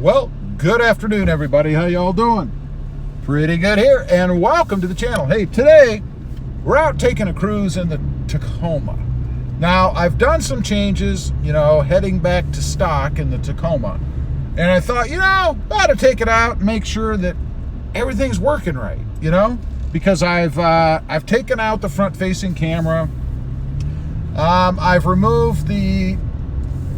Well, good afternoon, everybody. How y'all doing? Pretty good here, and welcome to the channel. Hey, today we're out taking a cruise in the Tacoma. Now, I've done some changes, heading back to stock in the Tacoma, and I thought, I ought to take it out and make sure that everything's working right, because I've taken out the front-facing camera. I've removed the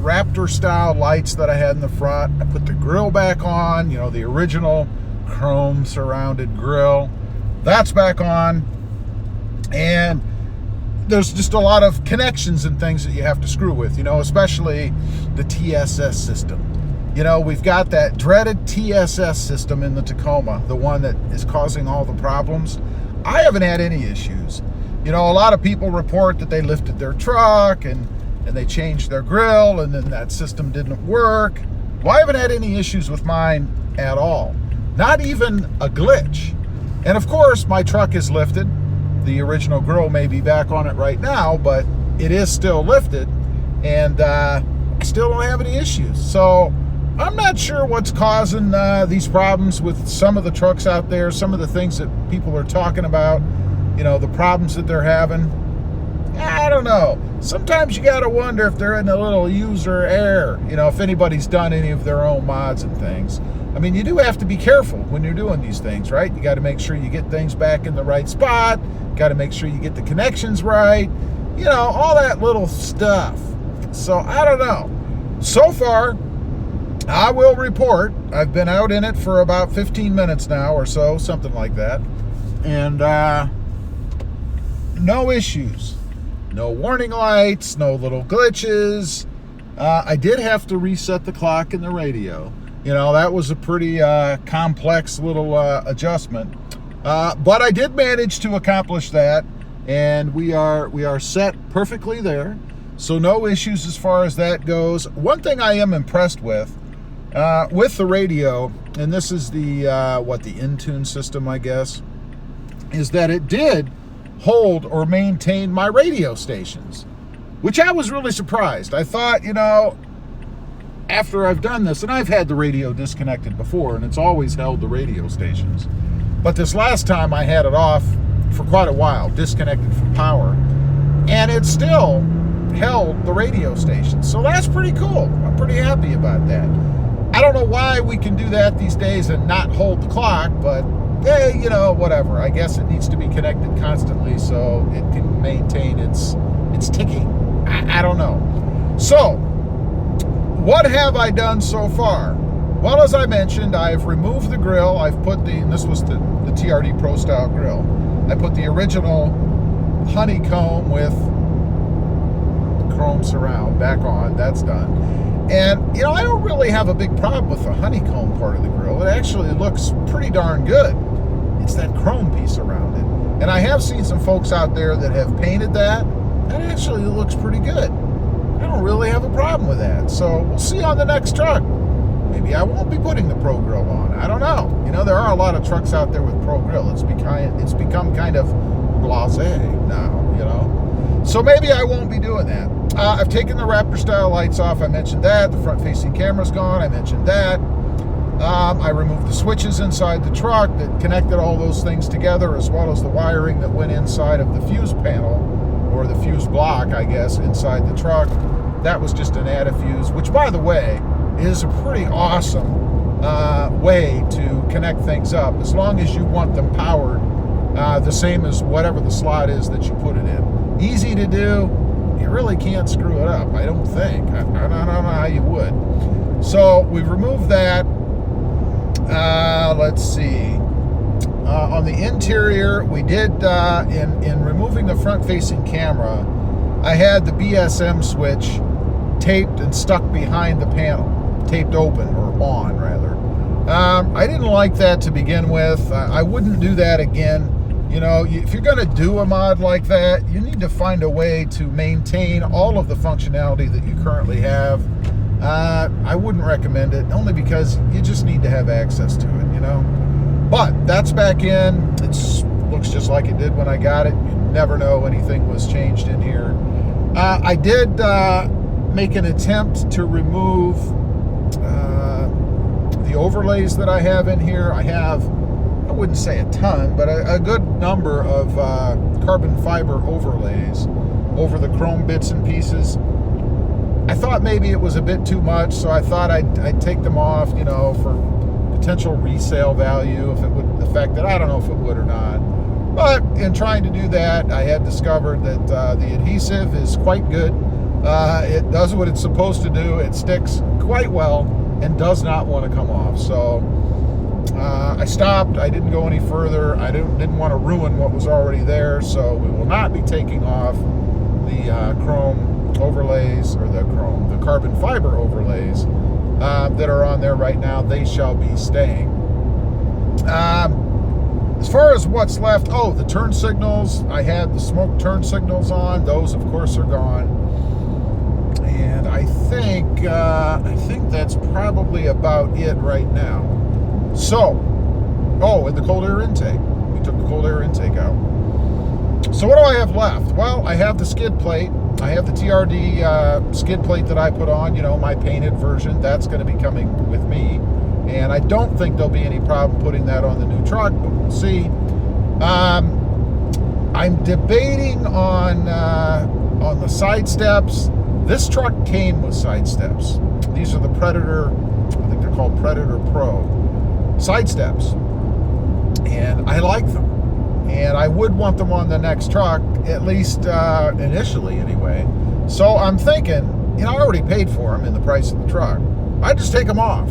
Raptor-style lights that I had in the front. I put the grill back on, the original chrome-surrounded grill. That's back on. And there's just a lot of connections and things that you have to screw with, especially the TSS system. We've got that dreaded TSS system in the Tacoma, the one that is causing all the problems. I haven't had any issues. A lot of people report that they lifted their truck and they changed their grill and then that system didn't work. Well, I haven't had any issues with mine at all. Not even a glitch. And of course, my truck is lifted. The original grill may be back on it right now, but it is still lifted, and I still don't have any issues. So I'm not sure what's causing these problems with some of the trucks out there, some of the things that people are talking about, the problems that they're having. I don't know. Sometimes you got to wonder if they're in a little user error, if anybody's done any of their own mods and things. I mean, you do have to be careful when you're doing these things, right? You got to make sure you get things back in the right spot. Got to make sure you get the connections right. All that little stuff. So, I don't know. So far, I will report, I've been out in it for about 15 minutes now or so, something like that. And no issues. No warning lights, no little glitches. I did have to reset the clock in the radio. That was a pretty complex little adjustment. But I did manage to accomplish that, and we are set perfectly there. So no issues as far as that goes. One thing I am impressed with the radio, and this is the Intune system, I guess, is that it did hold or maintain my radio stations, which I was really surprised. I thought, after I've done this, and I've had the radio disconnected before, and it's always held the radio stations. But this last time I had it off for quite a while, disconnected from power, and it still held the radio stations. So that's pretty cool. I'm pretty happy about that. I don't know why we can do that these days and not hold the clock, but hey, whatever. I guess it needs to be connected constantly so it can maintain its ticking. I don't know. So, what have I done so far? Well, as I mentioned, I've removed the grill. I've put this was the TRD Pro style grill. I put the original honeycomb with chrome surround back on. That's done. And, I don't really have a big problem with the honeycomb part of the grill. It actually looks pretty darn good. It's that chrome piece around it. And I have seen some folks out there that have painted that. That actually looks pretty good. I don't really have a problem with that. So we'll see on the next truck. Maybe I won't be putting the Pro Grill on. I don't know. There are a lot of trucks out there with Pro Grill. It's become kind of blasé now, So maybe I won't be doing that. I've taken the Raptor-style lights off. I mentioned that. The front-facing camera's gone. I mentioned that. I removed the switches inside the truck that connected all those things together, as well as the wiring that went inside of the fuse panel, or the fuse block, I guess, inside the truck. That was just an add-a-fuse, which, by the way, is a pretty awesome way to connect things up, as long as you want them powered the same as whatever the slot is that you put it in. Easy to do. You really can't screw it up, I don't think. I don't know how you would. So we've removed that. Let's see. On the interior, we did, in removing the front-facing camera, I had the BSM switch taped and stuck behind the panel. Taped open, or on, rather. I didn't like that to begin with. I wouldn't do that again. If you're going to do a mod like that, you need to find a way to maintain all of the functionality that you currently have. I wouldn't recommend it, only because you just need to have access to it, But that's back in. It looks just like it did when I got it. You never know anything was changed in here. I did make an attempt to remove the overlays that I have in here. I have, I wouldn't say a ton, but a good number of carbon fiber overlays over the chrome bits and pieces. I thought maybe it was a bit too much, so I thought I'd take them off, you know, for potential resale value, if it would affect it. I don't know if it would or not. But in trying to do that, I had discovered that the adhesive is quite good. It does what it's supposed to do. It sticks quite well and does not want to come off. So I stopped. I didn't go any further. I didn't want to ruin what was already there. So we will not be taking off the chrome overlays, or the carbon fiber overlays that are on there right now. They shall be staying. As far as what's left, oh, the turn signals. I had the smoke turn signals on. Those, of course, are gone. And I think that's probably about it right now. So, oh, and the cold air intake. We took the cold air intake out. So what do I have left? Well, I have the skid plate. I have the TRD skid plate that I put on, you know, my painted version. That's going to be coming with me. And I don't think there'll be any problem putting that on the new truck, but we'll see. I'm debating on the side steps. This truck came with side steps. These are the Predator, I think they're called Predator Pro side steps. And I like them. And I would want them on the next truck, at least initially anyway. So I'm thinking, you know, I already paid for them in the price of the truck. I just take them off.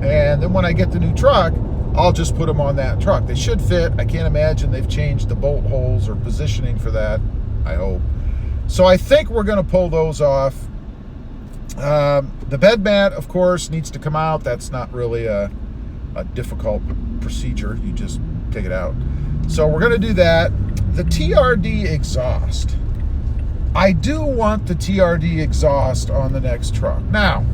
And then when I get the new truck, I'll just put them on that truck. They should fit. I can't imagine they've changed the bolt holes or positioning for that, I hope. So I think we're going to pull those off. The bed mat, of course, needs to come out. That's not really a difficult procedure. You just take it out. So we're going to do that. The TRD exhaust. I do want the TRD exhaust on the next truck. Now,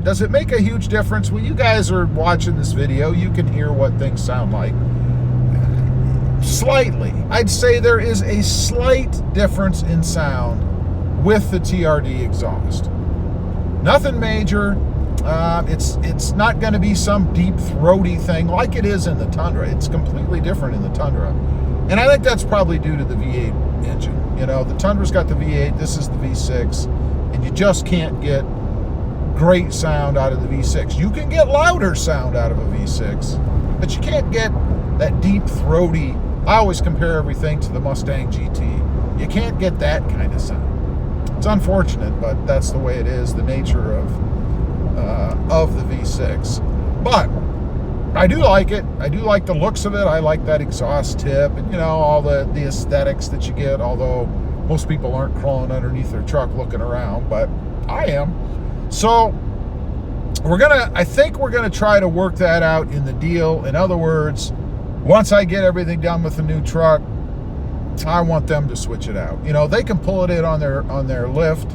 does it make a huge difference? When you guys are watching this video, you can hear what things sound like. Slightly. I'd say there is a slight difference in sound with the TRD exhaust. Nothing major. It's not going to be some deep throaty thing like it is in the Tundra. It's completely different in the Tundra. And I think that's probably due to the V8 engine. You know, the Tundra's got the V8, this is the V6, and you just can't get great sound out of the V6. You can get louder sound out of a V6, but you can't get that deep throaty. I always compare everything to the Mustang GT. You can't get that kind of sound. It's unfortunate, but that's the way it is, the nature of the V6. But I do like it. I do like the looks of it. I like that exhaust tip and, you know, all the aesthetics that you get, although most people aren't crawling underneath their truck looking around, but I am. So I think we're gonna try to work that out in the deal. In other words, once I get everything done with the new truck, I want them to switch it out. You know, they can pull it in on their lift,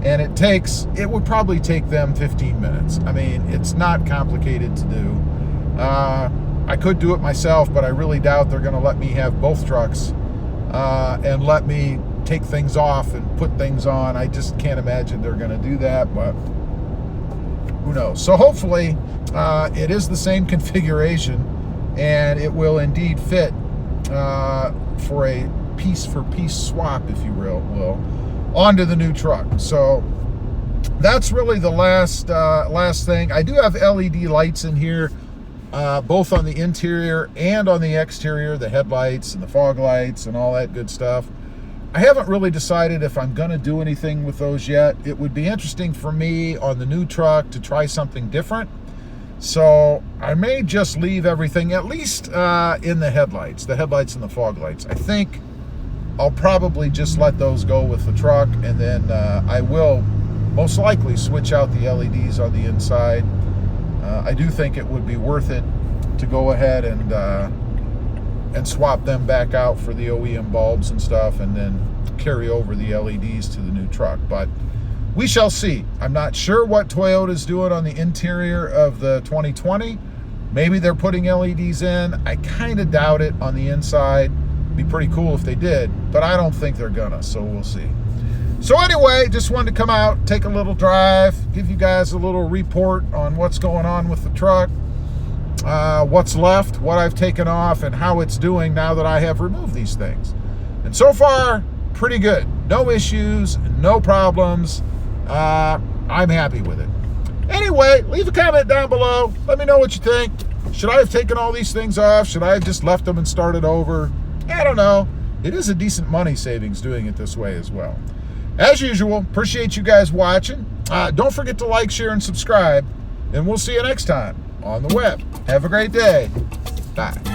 and it would probably take them 15 minutes. I mean, it's not complicated to do. I could do it myself, but I really doubt they're going to let me have both trucks and let me take things off and put things on. I just can't imagine they're going to do that, but who knows? So hopefully it is the same configuration, and it will indeed fit for a piece-for-piece swap, if you will, onto the new truck. So that's really the last thing. I do have LED lights in here, both on the interior and on the exterior, the headlights and the fog lights and all that good stuff. I haven't really decided if I'm going to do anything with those yet. It would be interesting for me on the new truck to try something different. So I may just leave everything, at least in the headlights and the fog lights. I think I'll probably just let those go with the truck, and then I will most likely switch out the LEDs on the inside. I do think it would be worth it to go ahead and swap them back out for the OEM bulbs and stuff, and then carry over the LEDs to the new truck. But we shall see. I'm not sure what Toyota's doing on the interior of the 2020. Maybe they're putting LEDs in. I kind of doubt it on the inside. Be pretty cool if they did, but I don't think they're gonna, so we'll see. So anyway, just wanted to come out, take a little drive, give you guys a little report on what's going on with the truck, what's left, what I've taken off, and how it's doing now that I have removed these things. And so far, pretty good. No issues, no problems. I'm happy with it. Anyway, leave a comment down below. Let me know what you think. Should I have taken all these things off? Should I have just left them and started over? I don't know. It is a decent money savings doing it this way as well. As usual, appreciate you guys watching. Don't forget to like, share, and subscribe. And we'll see you next time on the web. Have a great day. Bye.